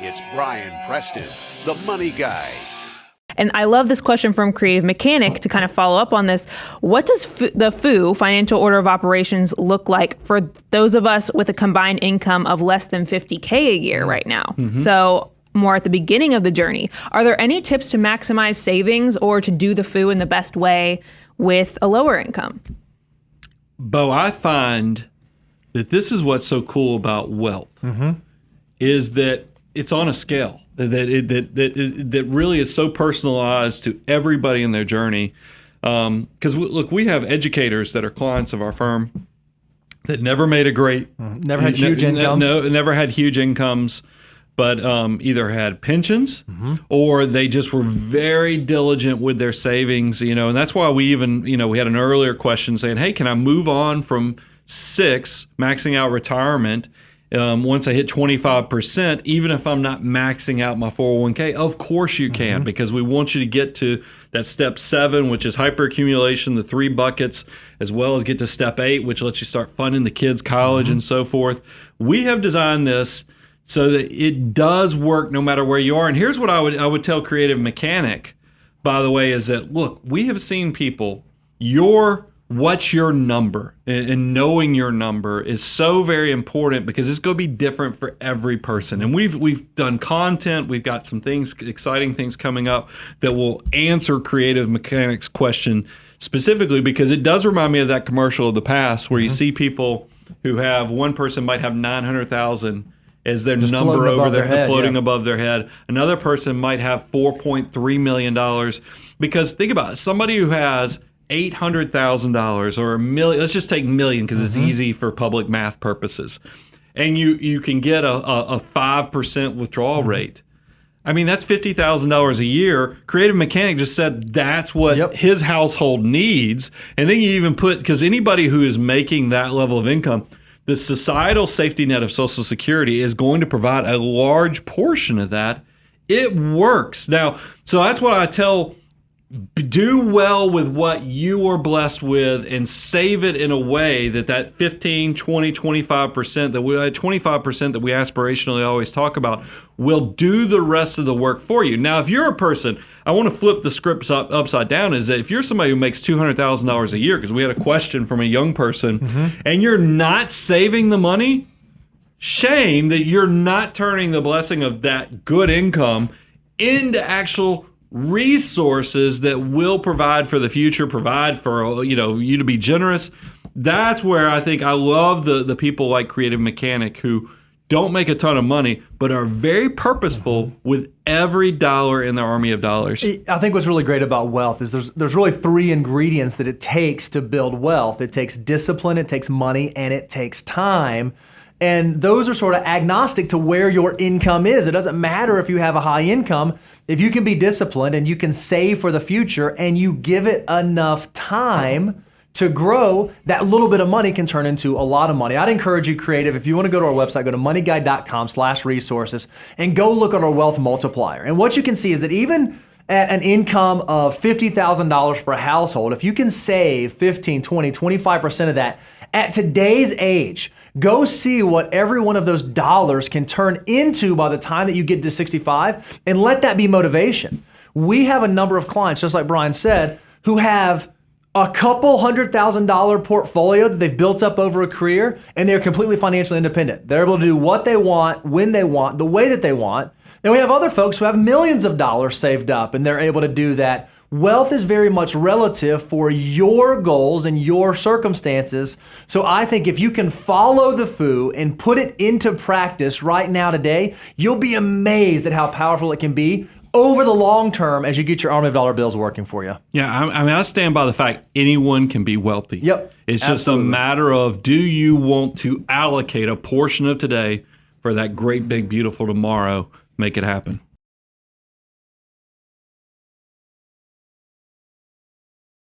It's Brian Preston, the Money Guy. And I love this question from Creative Mechanic to kind of follow up on this. What does the FOO, Financial Order of Operations, look like for those of us with a combined income of less than $50K a year right now? Mm-hmm. So more at the beginning of the journey. Are there any tips to maximize savings or to do the FOO in the best way with a lower income? Bo, I find that this is what's so cool about wealth, is that it's on a scale. That really is so personalized to everybody in their journey. Because look, we have educators that are clients of our firm that never made a great, never had huge incomes, never had huge incomes, but either had pensions or they just were very diligent with their savings. And that's why we even we had an earlier question saying, hey, can I move on from 6 maxing out retirement? Once I hit 25%, even if I'm not maxing out my 401k, of course you can, because we want you to get to that step 7, which is hyperaccumulation, the 3 buckets, as well as get to step 8, which lets you start funding the kids' college and so forth. We have designed this so that it does work no matter where you are. And here's what I would tell Creative Mechanic, by the way, is that, look, we have seen people, what's your number, and knowing your number is so very important because it's going to be different for every person. And we've done content, we've got some things, exciting things coming up that will answer Creative Mechanic's question specifically, because it does remind me of that commercial of the past where you see people who have, one person might have 900,000 as their just number over their head, floating above their head. Another person might have $4.3 million, because think about it, somebody who has $800,000 or $1 million. Let's just take million because it's easy for public math purposes. And you can get a 5% withdrawal rate. I mean, that's $50,000 a year. Creative Mechanic just said that's what his household needs. And then you even put, because anybody who is making that level of income, the societal safety net of Social Security is going to provide a large portion of that. It works. Now, so that's what I tell. Do well with what you are blessed with and save it in a way that 15, 20, 25% that we 25% that we aspirationally always talk about will do the rest of the work for you. Now, if you're a person, I want to flip the script upside down, is that if you're somebody who makes $200,000 a year, because we had a question from a young person, and you're not saving the money, shame that you're not turning the blessing of that good income into actual resources that will provide for the future, provide for you to be generous. That's where I think I love the people like Creative Mechanic who don't make a ton of money but are very purposeful with every dollar in their army of dollars. I think what's really great about wealth is there's really 3 ingredients that it takes to build wealth. It takes discipline, it takes money, and it takes time. And those are sort of agnostic to where your income is. It doesn't matter if you have a high income. If you can be disciplined and you can save for the future and you give it enough time to grow, that little bit of money can turn into a lot of money. I'd encourage you, Creative, if you want to go to our website, go to moneyguy.com/resources and go look at our wealth multiplier. And what you can see is that even at an income of $50,000 for a household, if you can save 15, 20, 25% of that at today's age, go see what every one of those dollars can turn into by the time that you get to 65, and let that be motivation. We have a number of clients, just like Brian said, who have a couple $100,000 portfolio that they've built up over a career, and they're completely financially independent. They're able to do what they want, when they want, the way that they want. Then we have other folks who have millions of dollars saved up, and they're able to do that. Wealth is very much relative for your goals and your circumstances. So I think if you can follow the FOO and put it into practice right now today, you'll be amazed at how powerful it can be over the long term as you get your army of dollar bills working for you. Yeah, I mean, I stand by the fact anyone can be wealthy. Yep. It's just a matter of, do you want to allocate a portion of today for that great, big, beautiful tomorrow? Make it happen.